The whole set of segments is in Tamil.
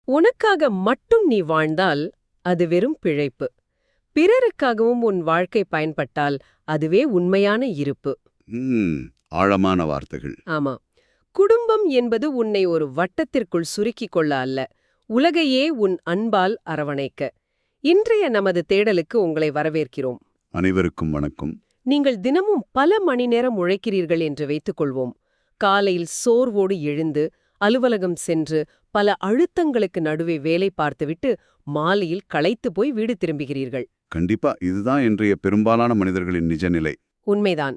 உனக்காக மட்டும் நீ வாழ்ந்தால் அது வெறும் பிழைப்பு. பிறருக்காகவும் உன் வாழ்க்கை பயன்பட்டால் அதுவே உண்மையான இருப்பு. ஆழமான வார்த்தைகள். ஆமா. குடும்பம் என்பது உன்னை ஒரு வட்டத்திற்குள் சுருக்கிக் கொள்ள அல்ல, உலகையே உன் அன்பால் அரவணைக்க. இன்றைய நமது தேடலுக்கு உங்களை வரவேற்கிறோம். அனைவருக்கும் வணக்கம். நீங்கள் தினமும் பல மணி நேரம் உழைக்கிறீர்கள் என்று வைத்துக் கொள்வோம். காலையில் சோர்வோடு எழுந்து அலுவலகம் சென்று பல அழுத்தங்களுக்கு நடுவே வேலை பார்த்துவிட்டு மாலையில் களைத்து போய் வீடு திரும்புகிறீர்கள். கண்டிப்பா இதுதான் இன்றைய பெரும்பாலான மனிதர்களின் நிஜ நிலை. உண்மைதான்.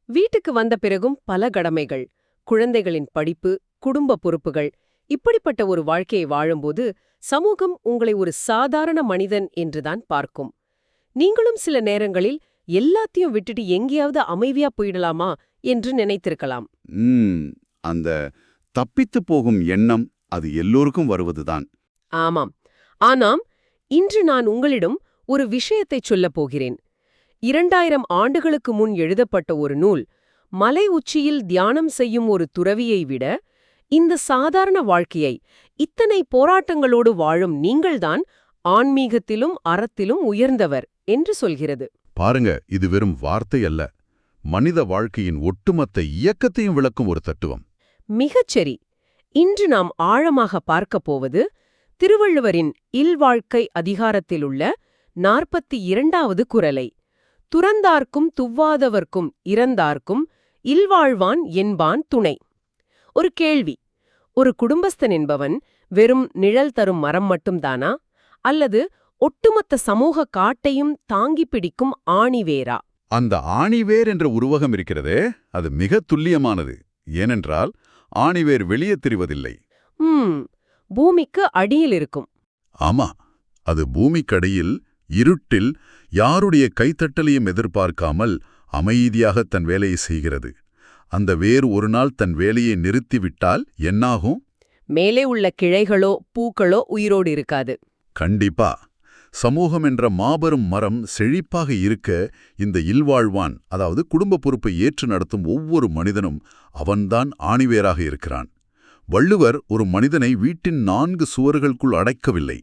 வீட்டுக்கு வந்த பிறகும் பல கடமைகள், குழந்தைகளின் படிப்பு, குடும்ப பொறுப்புகள், இப்படிப்பட்ட ஒரு வாழ்க்கையை வாழும்போது சமூகம் உங்களை ஒரு சாதாரண மனிதன் என்றுதான் பார்க்கும். நீங்களும் சில நேரங்களில் எல்லாத்தையும் விட்டுட்டு எங்கேயாவது அமைதியா போயிடலாமா என்று நினைத்திருக்கலாம். அந்த தப்பித்து போகும் எண்ணம் அது எல்லோருக்கும் வருவதுதான். ஆமாம். ஆனாம் இன்று நான் உங்களிடம் ஒரு விஷயத்தை சொல்லப் போகிறேன். 2000 ஆண்டுகளுக்கு முன் எழுதப்பட்ட ஒரு நூல், மலை உச்சியில் தியானம் செய்யும் ஒரு துறவியை விட இந்த சாதாரண வாழ்க்கையை இத்தனை போராட்டங்களோடு வாழும் நீங்கள்தான் ஆன்மீகத்திலும் அறத்திலும் உயர்ந்தவர் என்று சொல்கிறது. பாருங்க, இது வெறும் வார்த்தை அல்ல, மனித வாழ்க்கையின் ஒட்டுமொத்த இயக்கத்தையும் விளக்கும் ஒரு தத்துவம். மிகச்சரி. இன்று நாம் ஆழமாக பார்க்கப் போவது திருவள்ளுவரின் இல்வாழ்க்கை அதிகாரத்திலுள்ள 42வது குறளை. துறந்தார்க்கும் துவ்வாதவர்க்கும் இறந்தார்க்கும் இல்வாழ்வான் என்பான் துணை. ஒரு கேள்வி: ஒரு குடும்பஸ்தன் என்பவன் வெறும் நிழல் தரும் மரம் மட்டும்தானா, அல்லது ஒட்டுமொத்த சமூக காட்டையும் தாங்கி பிடிக்கும் ஆணிவேரா? அந்த ஆணிவேர் என்ற உருவகம் இருக்கிறதே, அது மிக துல்லியமானது. ஏனென்றால் ஆணிவேர் வெளியே தெரிவதில்லை. பூமிக்கு அடியில் இருக்கும். ஆமா, அது பூமிக்கடியில் இருட்டில் யாருடைய கைத்தட்டலையும் எதிர்பார்க்காமல் அமைதியாக தன் வேலையை செய்கிறது. அந்த வேர் ஒரு நாள் தன் வேலையை நிறுத்திவிட்டால் என்னாகும்? மேலே உள்ள கிளைகளோ பூக்களோ உயிரோடு இருக்காது. கண்டிப்பா. சமூகம் என்ற மாபெரும் மரம் செழிப்பாக இருக்க இந்த இல்வாழ்வான், அதாவது குடும்ப பொறுப்பை ஏற்று நடத்தும் ஒவ்வொரு மனிதனும் அவன்தான் ஆணிவேராக இருக்கிறான். வள்ளுவர் ஒரு மனிதனை வீட்டின் 4 சுவர்களுக்குள் அடைக்கவில்லை,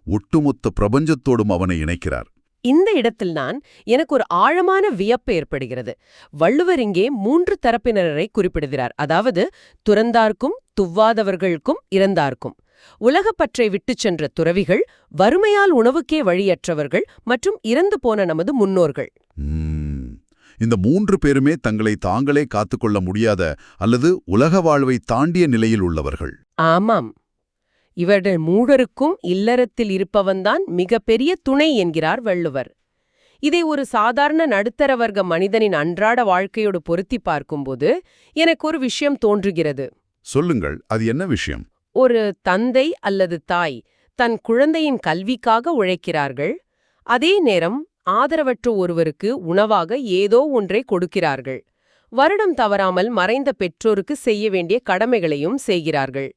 ஒட்டுமொத்த பிரபஞ்சத்தோடும் அவனை இணைக்கிறார். இந்த இடத்தில்தான் எனக்கு ஒரு ஆழமான வியப்பு ஏற்படுகிறது. வள்ளுவர் இங்கே 3 தரப்பினரை குறிப்பிடுகிறார். அதாவது துறந்தார்க்கும் துவ்வாதவர்களுக்கும் இறந்தார்க்கும். உலகப்பற்றை விட்டுச் சென்ற துறவிகள், வறுமையால் உணவுக்கே வழியற்றவர்கள் மற்றும் இறந்து போன நமது முன்னோர்கள். இந்த 3 பேருமே தங்களை தாங்களே காத்துக்கொள்ள முடியாத அல்லது உலக வாழ்வை தாண்டிய நிலையில் உள்ளவர்கள். ஆமாம். இவர்கள் 3ருக்கும் இல்லறத்தில் இருப்பவன்தான் மிகப்பெரிய துணை என்கிறார் வள்ளுவர். இதை ஒரு சாதாரண நடுத்தர வர்க்க மனிதனின் அன்றாட வாழ்க்கையோடு பொருத்தி பார்க்கும்போது எனக்கு ஒரு விஷயம் தோன்றுகிறது. சொல்லுங்கள், அது என்ன விஷயம்? ஒரு தந்தை அல்லது தாய் தன் குழந்தையின் கல்விக்காக உழைக்கிறார்கள். அதே நேரம் ஆதரவற்ற ஒருவருக்கு உணவாக ஏதோ ஒன்றை கொடுக்கிறார்கள். வருடம் தவறாமல் மறைந்த பெற்றோருக்கு செய்ய வேண்டிய கடமைகளையும் செய்கிறார்கள்.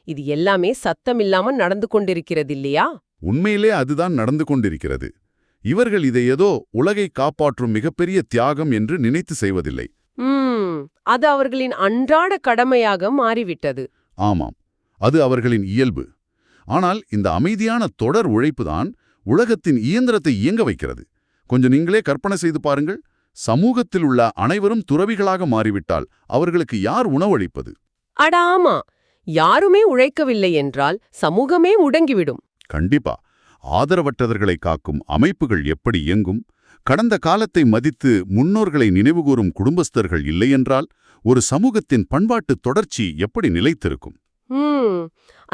இது எல்லாமே சத்தமில்லாமல் நடந்து கொண்டிருக்கிறது இல்லையா? உண்மையிலே அதுதான் நடந்து கொண்டிருக்கிறது. இவர்கள் இதை ஏதோ உலகை காப்பாற்றும் மிகப்பெரிய தியாகம் என்று நினைத்து செய்வதில்லை. அது அவர்களின் அன்றாட கடமையாக மாறிவிட்டது. ஆமாம், அது அவர்களின் இயல்பு. ஆனால் இந்த அமைதியான தொடர் உழைப்புதான் உலகத்தின் இயந்திரத்தை இயங்க வைக்கிறது. கொஞ்சம் நீங்களே கற்பனை செய்து பாருங்கள். சமூகத்தில் உள்ள அனைவரும் துறவிகளாக மாறிவிட்டால் அவர்களுக்கு யார் உணவளிப்பது? அடாமா, யாருமே உழைக்கவில்லை என்றால் சமூகமே முடங்கிவிடும். கண்டிப்பா. ஆதரவற்றவர்களை காக்கும் அமைப்புகள் எப்படி இயங்கும்? கடந்த காலத்தை மதித்து முன்னோர்களை நினைவுகூரும் குடும்பஸ்தர்கள் இல்லையென்றால் ஒரு சமூகத்தின் பண்பாட்டு தொடர்ச்சி எப்படி நிலைத்திருக்கும்?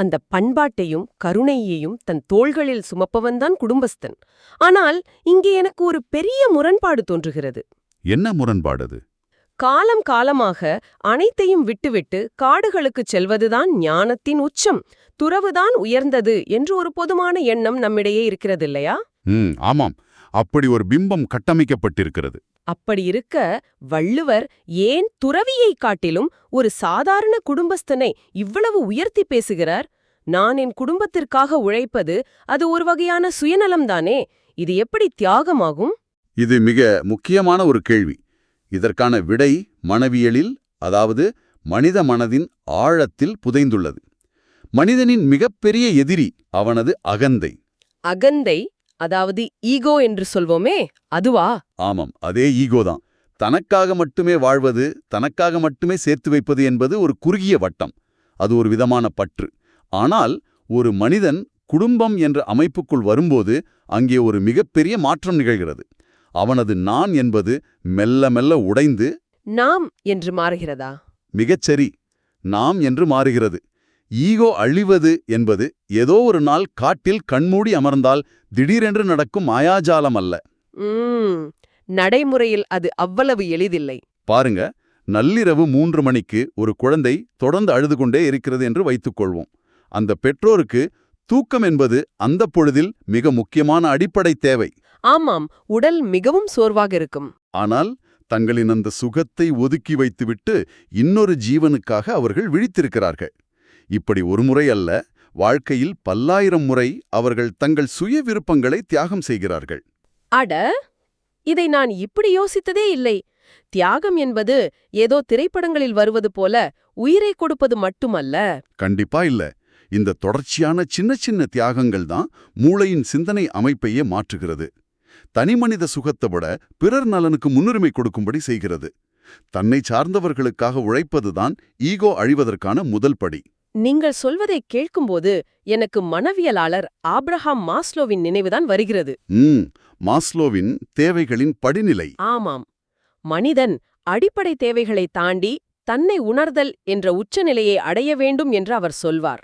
அந்த பண்பாட்டையும் கருணையையும் தன் தோள்களில் சுமப்பவன்தான் குடும்பஸ்தன். ஆனால் இங்கே எனக்கு ஒரு பெரிய முரண்பாடு தோன்றுகிறது. என்ன முரண்பாடு அது? காலம் காலமாக அனைத்தையும் விட்டுவிட்டு காடுகளுக்குச் செல்வதுதான் ஞானத்தின் உச்சம், துறவுதான் உயர்ந்தது என்று ஒரு பொதுவான எண்ணம் நம்மிடையே இருக்கிறது இல்லையா? ஆமாம், அப்படி ஒரு பிம்பம் கட்டமைக்கப்பட்டிருக்கிறது. அப்படி இருக்க வள்ளுவர் ஏன் துறவியை காட்டிலும் ஒரு சாதாரண குடும்பஸ்தனை இவ்வளவு உயர்த்தி பேசுகிறார்? நான் என் குடும்பத்திற்காக உழைப்பது அது ஒரு வகையான சுயநலம்தானே, இது எப்படி தியாகமாகும்? இது மிக முக்கியமான ஒரு கேள்வி. இதற்கான விடை மனவியலில், அதாவது மனித மனதின் ஆழத்தில் புதைந்துள்ளது. மனிதனின் மிகப்பெரிய எதிரி அவனது அகந்தை. அகந்தை, அதாவது ஈகோ என்று சொல்வோமே, அதுவா? ஆமாம், அதே ஈகோதான். தனக்காக மட்டுமே வாழ்வது, தனக்காக மட்டுமே சேர்த்து வைப்பது என்பது ஒரு குறுகிய வட்டம். அது ஒரு விதமான பற்று. ஆனால் ஒரு மனிதன் குடும்பம் என்ற அமைப்புக்குள் வரும்போது அங்கே ஒரு மிகப்பெரிய மாற்றம் நிகழ்கிறது. அவனது நான் என்பது மெல்ல மெல்ல உடைந்து நாம் என்று மாறுகிறதா? மிகச்சரி, நாம் என்று மாறுகிறது. ஈகோ அழிவது என்பது ஏதோ ஒரு நாள் காட்டில் கண்மூடி அமர்ந்தால் திடீரென்று நடக்கும் மாயாஜாலம் அல்ல. நடைமுறையில் அது அவ்வளவு எளிதில்லை. பாருங்க, நள்ளிரவு 3 மணிக்கு ஒரு குழந்தை தொடர்ந்து அழுது கொண்டே இருக்கிறது என்று வைத்துக்கொள்வோம். அந்த பெற்றோருக்கு தூக்கம் என்பது அந்த பொழுதில் மிக முக்கியமான அடிப்படை தேவை. ஆமாம், உடல் மிகவும் சோர்வாக இருக்கும். ஆனால் தங்களின் அந்த சுகத்தை ஒதுக்கி வைத்துவிட்டு இன்னொரு ஜீவனுக்காக அவர்கள் விழித்திருக்கிறார்கள். இப்படி ஒரு முறை அல்ல, வாழ்க்கையில் பல்லாயிரம் முறை அவர்கள் தங்கள் சுய விருப்பங்களை தியாகம் செய்கிறார்கள். அட, இதை நான் இப்படி யோசித்ததே இல்லை. தியாகம் என்பது ஏதோ திரைப்படங்களில் வருவது போல உயிரை கொடுப்பது மட்டுமல்ல. கண்டிப்பா இல்ல. இந்த தொடர்ச்சியான சின்ன சின்ன தியாகங்கள் தான் மூளையின் சிந்தனை அமைப்பையே மாற்றுகிறது. தனிமனித சுகத்தை விட பிறர் நலனுக்கு முன்னுரிமை கொடுக்கும்படி செய்கிறது. தன்னை சார்ந்தவர்களுக்காக உழைப்பதுதான் ஈகோ அழிவதற்கான முதல் படி. நீங்கள் சொல்வதை கேட்கும்போது எனக்கு மனவியலாளர் ஆப்ரஹாம் மாஸ்லோவின் நினைவுதான் வருகிறது. மாஸ்லோவின் தேவைகளின் படிநிலை. ஆமாம், மனிதன் அடிப்படை தேவைகளை தாண்டி தன்னை உணர்தல் என்ற உச்சநிலையை அடைய வேண்டும் என்று அவர் சொல்வார்.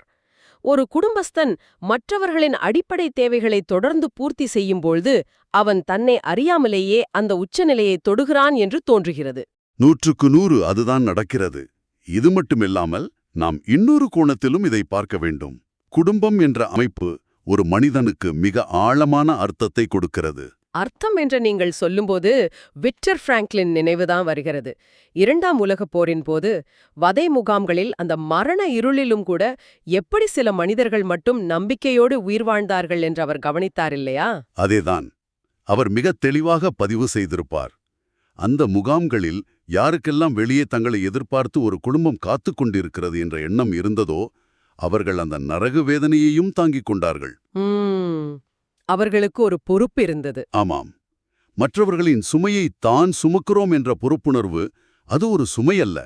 ஒரு குடும்பஸ்தன் மற்றவர்களின் அடிப்படை தேவைகளை தொடர்ந்து பூர்த்தி செய்யும்பொழுது அவன் தன்னை அறியாமலேயே அந்த உச்சநிலையை தொடுகிறான் என்று தோன்றுகிறது. 100க்கு 100 அதுதான் நடக்கிறது. இது மட்டுமில்லாமல் நாம் இன்னொரு கோணத்திலும் இதை பார்க்க வேண்டும். குடும்பம் என்ற அமைப்பு ஒரு மனிதனுக்கு மிக ஆழமான அர்த்தத்தை கொடுக்கிறது. அர்த்தம் என்று நீங்கள் சொல்லும்போது விக்டர் பிராங்க்லின் நினைவுதான் வருகிறது. 2ஆம் உலகப் போரின் போது வதை முகாம்களில் அந்த மரண இருளிலும் கூட எப்படி சில மனிதர்கள் மட்டும் நம்பிக்கையோடு உயிர் வாழ்ந்தார்கள் என்று அவர் கவனித்தார் இல்லையா? அதேதான் அவர் மிக தெளிவாக பதிவு செய்திருப்பார். அந்த முகாம்களில் யாருக்கெல்லாம் வெளியே தங்களை எதிர்பார்த்து ஒரு குடும்பம் காத்து கொண்டிருக்கிறது என்ற எண்ணம் இருந்ததோ அவர்கள் அந்த நரக வேதனையையும் தாங்கிக் கொண்டார்கள். அவர்களுக்கு ஒரு பொறுப்பு இருந்தது. ஆமாம், மற்றவர்களின் சுமையை தான் சுமக்கிறோம் என்ற பொறுப்புணர்வு அது ஒரு சுமையல்ல.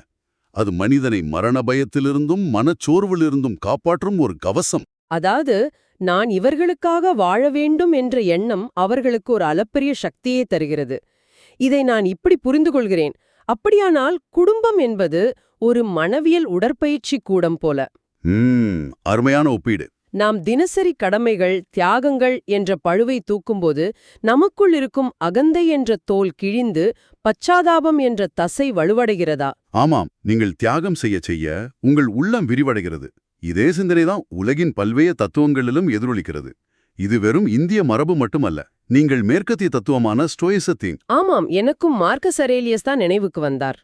அது மனிதனை மரண பயத்திலிருந்தும் மனச்சோர்விலிருந்தும் காப்பாற்றும் ஒரு கவசம். அதாவது நான் இவர்களுக்காக வாழ வேண்டும் என்ற எண்ணம் அவர்களுக்கு ஒரு அளப்பரிய சக்தியை தருகிறது. இதை நான் இப்படி புரிந்து கொள்கிறேன். அப்படியானால் குடும்பம் என்பது ஒரு மனவியல் உடற்பயிற்சி கூடம் போல. அருமையான ஒப்பீடு. நாம் தினசரி கடமைகள், தியாகங்கள் என்ற பழுவை தூக்கும்போது நமக்குள் இருக்கும் அகந்தை என்ற தோல் கிழிந்து பச்சாதாபம் என்ற தசை வலுவடைகிறதா? ஆமாம், நீங்கள் தியாகம் செய்ய செய்ய உங்கள் உள்ளம் விரிவடைகிறது. இதே சிந்தனைதான் உலகின் பல்வேறு தத்துவங்களிலும் எதிரொலிக்கிறது. இது வெறும் இந்திய மரபு மட்டுமல்ல, நீங்கள் மேற்கத்திய தத்துவமான ஸ்டோயிசத்தின். ஆமாம், எனக்கும் மார்க்கஸ் அரேலியஸ் தான் நினைவுக்கு வந்தார்.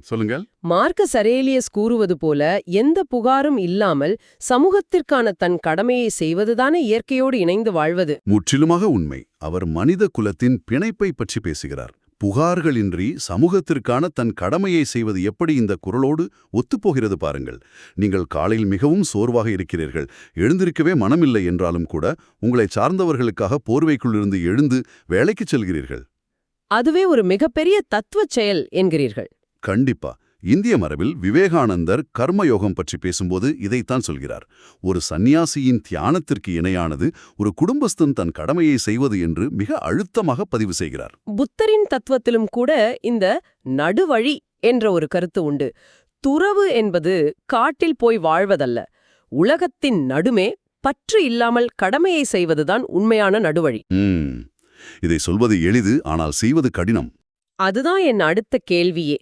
சொல்லுங்கள். மார்க்கஸ் அரேலியஸ் கூறுவது போல எந்த புகாரும் இல்லாமல் சமூகத்திற்கான தன் கடமையை செய்வதுதானே இயற்கையோடு இணைந்து வாழ்வது. முற்றிலுமாக உண்மை. அவர் மனித குலத்தின் பிணைப்பை பற்றி பேசுகிறார். புகார்களின்றி சமூகத்திற்கான தன் கடமையை செய்வது எப்படி இந்த குரலோடு ஒத்துப்போகிறது பாருங்கள். நீங்கள் காலையில் மிகவும் சோர்வாக இருக்கிறீர்கள், எழுந்திருக்கவே மனமில்லை என்றாலும் கூட உங்களை சார்ந்தவர்களுக்காக போர்வைக்குள்ளிருந்து எழுந்து வேலைக்குச் செல்கிறீர்கள். அதுவே ஒரு மிகப்பெரிய தத்துவச் செயல் என்கிறீர்கள். கண்டிப்பா. இந்திய மரபில் விவேகானந்தர் கர்மயோகம் பற்றி பேசும்போது இதைத்தான் சொல்கிறார். ஒரு சந்நியாசியின் தியானத்திற்கு இணையானது ஒரு குடும்பஸ்தன் தன் கடமையை செய்வது என்று மிக அழுத்தமாக பதிவு செய்கிறார். புத்தரின் தத்துவத்திலும் கூட இந்த நடுவழி என்ற ஒரு கருத்து உண்டு. துறவு என்பது காட்டில் போய் வாழ்வதல்ல, உலகத்தின் நடுமே பற்று இல்லாமல் கடமையை செய்வதுதான் உண்மையான நடுவழி. இதை சொல்வது எளிது, ஆனால் செய்வது கடினம். அதுதான் என் அடுத்த கேள்வியே.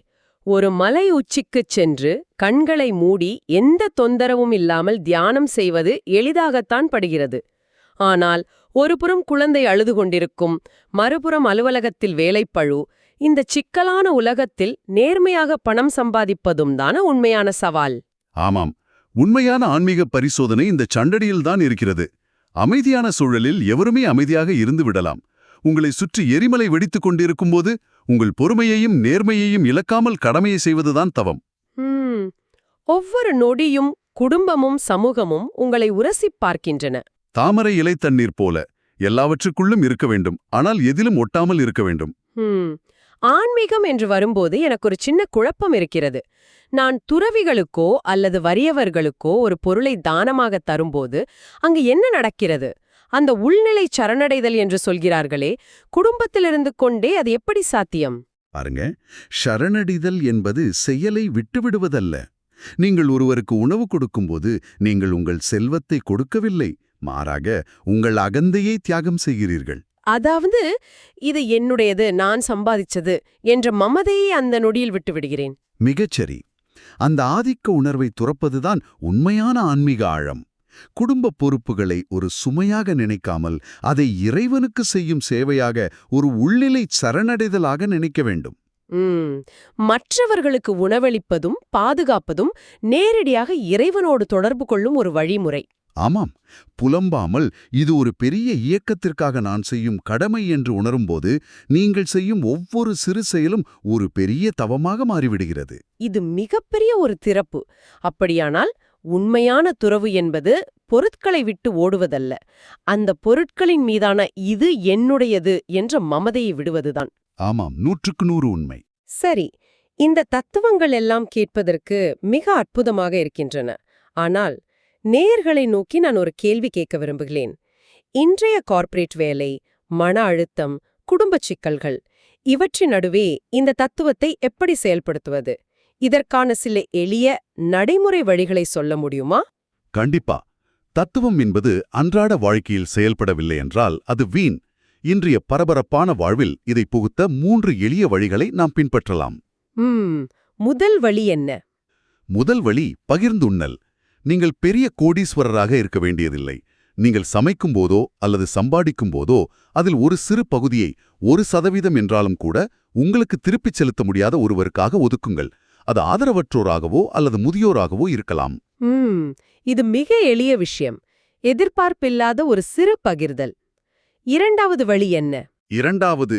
ஒரு மலை உச்சிக்குச் சென்று கண்களை மூடி எந்த தொந்தரவும் இல்லாமல் தியானம் செய்வது எளிதாகத்தான் படுகிறது. ஆனால் ஒருபுறம் குழந்தை அழுது கொண்டிருக்கும், மறுபுறம் அலுவலகத்தில் வேலைப்பழு. இந்த சிக்கலான உலகத்தில் நேர்மையாக பணம் சம்பாதிப்பதும் தான உண்மையான சவால். ஆமாம், உண்மையான ஆன்மீக பரிசோதனை இந்த சண்டடியில்தான் இருக்கிறது. அமைதியான சூழலில் எவருமே அமைதியாக இருந்து விடலாம். உங்களை சுற்றி எரிமலை வெடித்துக் கொண்டிருக்கும்போது உங்கள் பொறுமையையும் நேர்மையையும் இழக்காமல் கடமையை செய்வதுதான் தவம். ஒவ்வொரு நொடியும் குடும்பமும் சமூகமும் உங்களை உரசிப் பார்க்கின்றன. தாமரை இலை தண்ணீர் போல எல்லாவற்றுக்குள்ளும் இருக்க வேண்டும், ஆனால் எதிலும் ஒட்டாமல் இருக்க வேண்டும். ஆன்மீகம் என்று வரும்போது எனக்கு ஒரு சின்ன குழப்பம் இருக்கிறது. நான் துறவிகளுக்கோ அல்லது வறியவர்களுக்கோ ஒரு பொருளை தானமாக தரும்போது அங்கு என்ன நடக்கிறது? அந்த உள்நிலை சரணடைதல் என்று சொல்கிறார்களே, குடும்பத்திலிருந்து கொண்டே அது எப்படி சாத்தியம்? பாருங்க, சரணடிதல் என்பது செயலை விட்டுவிடுவதல்ல. நீங்கள் ஒருவருக்கு உணவு கொடுக்கும்போது நீங்கள் உங்கள் செல்வத்தை கொடுக்கவில்லை, மாறாக உங்கள் அகந்தையை தியாகம் செய்கிறீர்கள். அதாவது, இது என்னுடையது, நான் சம்பாதிச்சது என்ற மமதையை அந்த நொடியில் விட்டுவிடுகிறேன். மிகச்சரி. அந்த ஆதிக்க உணர்வை துறப்பதுதான் உண்மையான ஆன்மீக ஆழம். குடும்ப பொறுப்புகளை ஒரு சுமையாக நினைக்காமல் அதை இறைவனுக்கு செய்யும் சேவையாக, ஒரு உள்நிலை சரணடைதலாக நினைக்க வேண்டும். மற்றவர்களுக்கு உணவளிப்பதும் பாதுகாப்பதும் நேரடியாக இறைவனோடு தொடர்பு கொள்ளும் ஒரு வழிமுறை. ஆமாம், புலம்பாமல் இது ஒரு பெரிய இயக்கத்திற்காக நான் செய்யும் கடமை என்று உணரும்போது நீங்கள் செய்யும் ஒவ்வொரு சிறு செயலும் ஒரு பெரிய தவமாக மாறிவிடுகிறது. இது மிகப்பெரிய ஒரு திறப்பு. அப்படியானால் உண்மையான துறவு என்பது பொருட்களை விட்டு ஓடுவதல்ல, அந்த பொருட்களின் மீதான இது என்னுடையது என்ற மமதையை விடுவதுதான். ஆமாம், 100% உண்மை. சரி, இந்த தத்துவங்கள் எல்லாம் கேட்பதற்கு மிக அற்புதமாக இருக்கின்றன. ஆனால் நேயர்களை நோக்கி நான் ஒரு கேள்வி கேட்க விரும்புகிறேன். இன்றைய கார்ப்பரேட் வேலை, மன அழுத்தம், குடும்ப சிக்கல்கள் இவற்றின் நடுவே இந்த தத்துவத்தை எப்படி செயல்படுத்துவது? இதற்கான சில எளிய நடைமுறை வழிகளை சொல்ல முடியுமா? கண்டிப்பா. தத்துவம் என்பது அன்றாட வாழ்க்கையில் செயல்படவில்லை என்றால் அது வீண். இன்றைய பரபரப்பான வாழ்வில் இதை புகுத்த 3 எளிய வழிகளை நாம் பின்பற்றலாம். முதல் வழி என்ன? முதல் வழி பகிர்ந்துண்ணல். நீங்கள் பெரிய கோடீஸ்வரராக இருக்க வேண்டியதில்லை. நீங்கள் சமைக்கும் போதோ அல்லது சம்பாதிக்கும் போதோ அதில் ஒரு சிறு பகுதியை 1% என்றாலும் கூட உங்களுக்கு திருப்பிச் செலுத்த முடியாத ஒருவருக்காக ஒதுக்குங்கள். அது ஆதரவற்றோராகவோ அல்லது முதியோராகவோ இருக்கலாம். இது மிக எளிய விஷயம். எதிர்பார்ப்பில்லாத ஒரு சிறு பகிர்தல். இரண்டாவது வழி என்ன? இரண்டாவது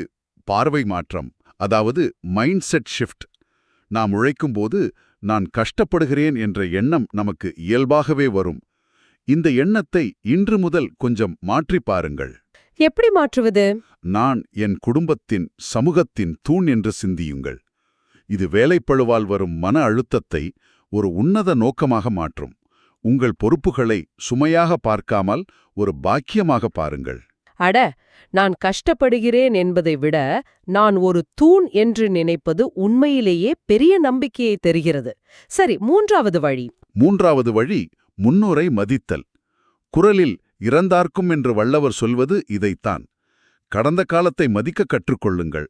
பார்வை மாற்றம், அதாவது மைண்ட் செட் ஷிஃப்ட். நாம் உழைக்கும்போது நான் கஷ்டப்படுகிறேன் என்ற எண்ணம் நமக்கு இயல்பாகவே வரும். இந்த எண்ணத்தை இன்று முதல் கொஞ்சம் மாற்றிப் பாருங்கள். எப்படி மாற்றுவது? நான் என் குடும்பத்தின், சமூகத்தின் தூண் என்று சிந்தியுங்கள். இது வேலைப்பளுவால் வரும் மன அழுத்தத்தை ஒரு உன்னத நோக்கமாக மாற்றும். உங்கள் பொறுப்புகளை சுமையாக பார்க்காமல் ஒரு பாக்கியமாக பாருங்கள். அட, நான் கஷ்டப்படுகிறேன் என்பதை விட நான் ஒரு தூண் என்று நினைப்பது உண்மையிலேயே பெரிய நம்பிக்கையை தெரிகிறது. சரி, மூன்றாவது வழி. மூன்றாவது வழி முன்னோரை மதித்தல். குறளில் இறந்தார்க்கும் என்று வள்ளுவர் சொல்வது இதைத்தான். கடந்த காலத்தை மதிக்க கற்றுக்கொள்ளுங்கள்.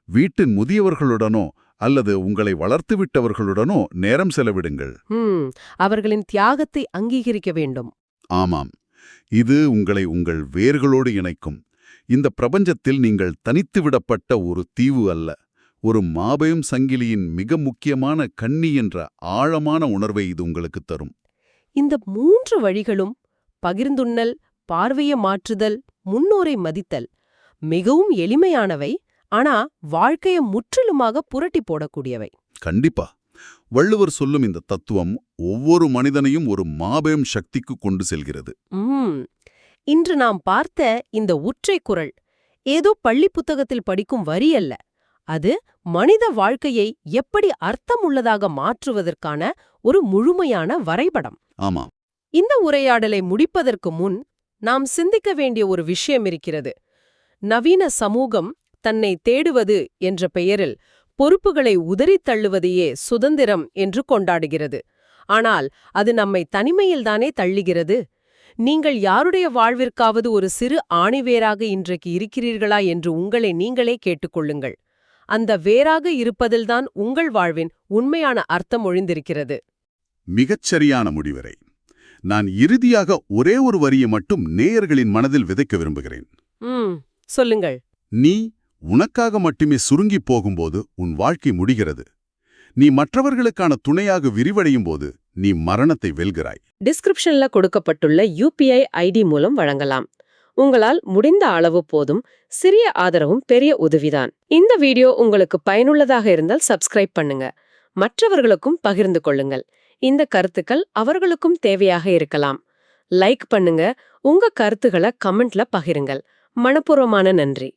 வீட்டின் முதியவர்களுடனோ அல்லது உங்களை வளர்த்துவிட்டவர்களுடனோ நேரம் செலவிடுங்கள். அவர்களின் தியாகத்தை அங்கீகரிக்க வேண்டும். ஆமாம், இது உங்களை உங்கள் வேர்களோடு இணைக்கும். இந்த பிரபஞ்சத்தில் நீங்கள் தனித்துவிடப்பட்ட ஒரு தீவு அல்ல, ஒரு மாபெரும் சங்கிலியின் மிக முக்கியமான கண்ணி என்ற ஆழமான உணர்வை இது உங்களுக்கு தரும். இந்த 3 வழிகளும், பகிர்ந்துண்ணல், பார்வையை மாற்றுதல், முன்னோரை மதித்தல், மிகவும் எளிமையானவை. ஆனா வாழ்க்கையை முற்றிலுமாக புரட்டி போடக்கூடியவை. கண்டிப்பா. வள்ளுவர் சொல்லும் இந்த தத்துவம் ஒவ்வொரு மனிதனையும் ஒரு மாபெரும் சக்திக்கு கொண்டு செல்கிறது. இன்று நாம் பார்த்த இந்த ஒற்றை குறள் ஏதோ பள்ளி புத்தகத்தில் படிக்கும் வரி அல்ல. அது மனித வாழ்க்கையை எப்படி அர்த்தமுள்ளதாக மாற்றுவதற்கான ஒரு முழுமையான வரைபடம். ஆமாம். இந்த உரையாடலை முடிப்பதற்கு முன் நாம் சிந்திக்க வேண்டிய ஒரு விஷயம் இருக்கிறது. நவீன சமூகம் தன்னை தேடுவது என்ற பெயரில் பொறுப்புகளை உதறித் தள்ளுவதையே சுதந்திரம் என்று கொண்டாடுகிறது. ஆனால் அது நம்மை தனிமையில்தானே தள்ளுகிறது. நீங்கள் யாருடைய வாழ்விற்காவது ஒரு சிறு ஆணிவேராக இன்றைக்கு இருக்கிறீர்களா என்று உங்களை நீங்களே கேட்டுக்கொள்ளுங்கள். அந்த வேராக இருப்பதில்தான் உங்கள் வாழ்வின் உண்மையான அர்த்தம் ஒழிந்திருக்கிறது. மிகச்சரியான முடிவரை. நான் இறுதியாக ஒரே ஒரு வரியை மட்டும் நேயர்களின் மனதில் விதைக்க விரும்புகிறேன். சொல்லுங்கள். நீ உனக்காக மட்டுமே சுருங்கிப் போகும்போது உன் வாழ்க்கை முடிகிறது. நீ மற்றவர்களுக்கான துணையாக விரிவடையும் போது நீ மரணத்தை வெல்கிறாய். டிஸ்கிரிப்ஷன்ல கொடுக்கப்பட்டுள்ள UPI ID மூலம் வழங்கலாம். உங்களால் முடிந்த அளவு போதும். சிறிய ஆதரவும் பெரிய உதவிதான். இந்த வீடியோ உங்களுக்கு பயனுள்ளதாக இருந்தால் சப்ஸ்கிரைப் பண்ணுங்க. மற்றவர்களுக்கும் பகிர்ந்து கொள்ளுங்கள். இந்த கருத்துக்கள் அவர்களுக்கும் தேவையாக இருக்கலாம். லைக் பண்ணுங்க, உங்க கருத்துக்களை கமெண்ட்ல பகிருங்கள். மனப்பூர்வமான நன்றி.